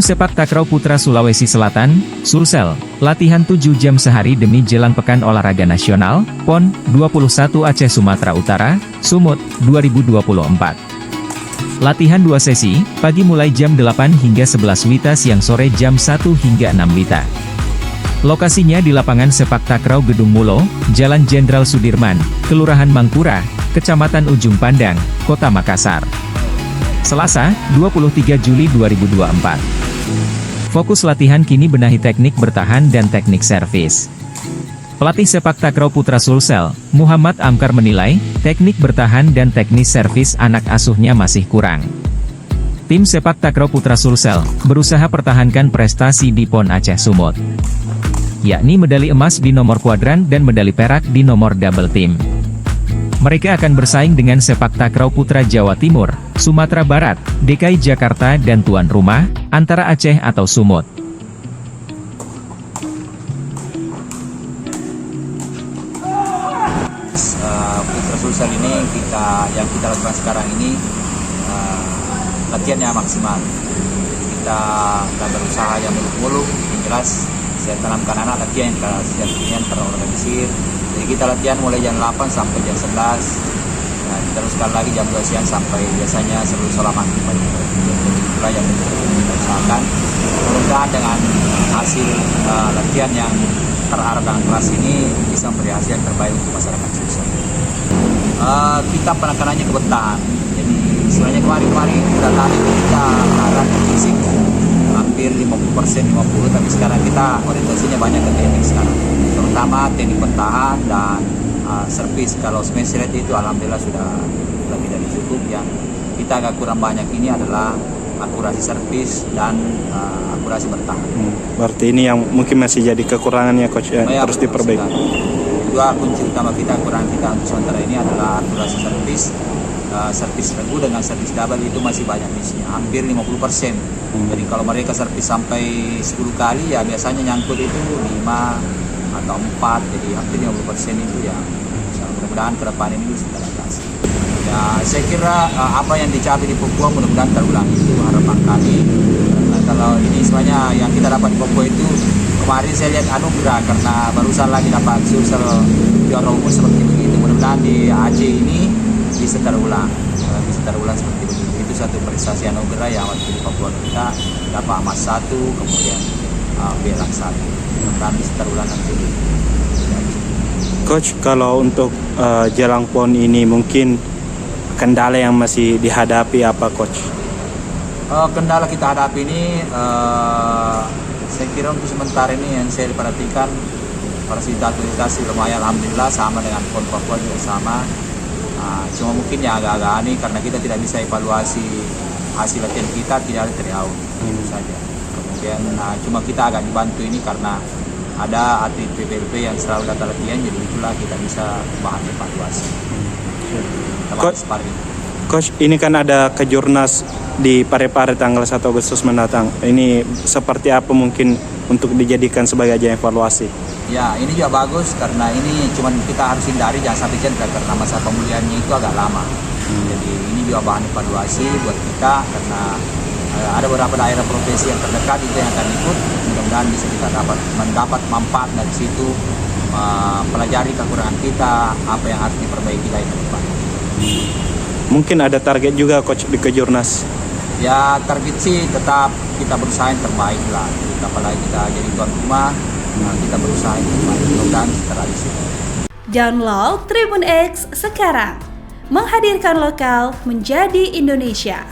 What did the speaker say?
Sepak Takraw Putra Sulawesi Selatan, Sulsel, latihan 7 jam sehari demi jelang Pekan Olahraga Nasional, PON 21 Aceh Sumatera Utara, Sumut, 2024. Latihan 2 sesi, pagi mulai jam 8 hingga 11 WITA, siang sore jam 1 hingga 6 WITA. Lokasinya di lapangan Sepak Takraw Gedung Mulo, Jalan Jenderal Sudirman, Kelurahan Mangkura, Kecamatan Ujung Pandang, Kota Makassar. Selasa, 23 Juli 2024. Fokus latihan kini benahi teknik bertahan dan teknik servis. Pelatih Sepak Takraw Putra Sulsel, Muhammad Amkar menilai, teknik bertahan dan teknis servis anak asuhnya masih kurang. Tim Sepak Takraw Putra Sulsel berusaha pertahankan prestasi di PON Aceh Sumut, yakni medali emas di nomor kuadran dan medali perak di nomor double team. Mereka akan bersaing dengan Sepak Takraw Putra Jawa Timur, Sumatera Barat, DKI Jakarta dan tuan rumah, antara Aceh atau Sumut. Putra Sulsel ini yang kita lakukan sekarang ini latihannya maksimal. Kita berusaha yang muluk-muluk, yang jelas saya tanamkan anak latihan yang terorganisir. Jadi kita latihan mulai jam 8 sampai jam 11. Nah, diteruskan lagi jam 2 siang sampai biasanya sebelum sholat maghrib. Itulah yang kita usahakan. Mudah-mudahan dengan hasil latihan yang terarah dan keras ini bisa memberi hasil yang terbaik untuk masyarakat Sulsel. Kita penekanannya ke bertahan. Jadi sebenarnya kemarin udah lari kita arah fisik hampir 50%, 50%, tapi sekarang kita orientasinya banyak ke teknik sekarang, terutama teknik bertahan dan servis. Kalau smash rate itu alhamdulillah sudah lebih dari cukup. Yang kita agak kurang banyak ini adalah akurasi servis dan akurasi bertahan. Berarti ini yang mungkin masih jadi kekurangannya coach, harus diperbaiki. Dua kunci utama kita, kekurangan kita untuk sementara ini adalah akurasi servis. Servis regu dengan servis double itu masih banyak misinya, hampir 50%. Jadi kalau mereka servis sampai 10 kali ya biasanya nyangkut itu 5 atau 4, jadi hampir 50% itu ya. Mudah-mudahan ke depan ini bisa teratasi. Ya saya kira apa yang dicapai di Papua mudah-mudahan terulang, itu harapan kami. Karena kalau ini sebenarnya yang kita dapat di Papua itu kemarin saya lihat anugerah karena barusan lagi dapat Sulsel juara umum seperti begitu. Mudah-mudahan di Aceh ini bisa terulang seperti itu. Itu satu prestasi anugerah yang waktu di Papua kita dapat emas 1, kemudian perak 1. Mudah-mudahan bisa terulang nanti. Coach, kalau untuk jelang PON ini mungkin kendala yang masih dihadapi apa coach? Kendala kita hadapi ini saya kira untuk sementara ini yang saya perhatikan fasilitas lumayan alhamdulillah sama dengan PON Papua juga sama. Cuma mungkin yang agak-agak aneh karena kita tidak bisa evaluasi hasil latihan kita, tidak ada tryout, itu saja. Kemudian cuma kita agak dibantu ini karena ada atlet PPLP yang selalu datang latihan, jadi itulah kita bisa bahan evaluasi. Coach, ini kan ada kejurnas di Parepare tanggal 1 Agustus mendatang. Ini seperti apa mungkin untuk dijadikan sebagai ajang evaluasi? Ya, ini juga bagus karena ini cuman kita harus hindari jangan sampai cedera karena masa pemulihannya itu agak lama. Jadi ini juga bahan evaluasi buat kita karena ada beberapa daerah provinsi yang terdekat itu yang akan ikut. Mudah-mudahan bisa kita mendapat manfaat dari situ, pelajari kekurangan kita, apa yang harus diperbaiki lagi ke depan. Mungkin ada target juga coach di kejurnas? Ya target sih tetap kita berusaha yang terbaik lah. Apalagi kita jadi tuan rumah, kita berusaha yang terbaik. Mudah-mudahan terrealisasi. Download Tribun X sekarang, menghadirkan lokal menjadi Indonesia.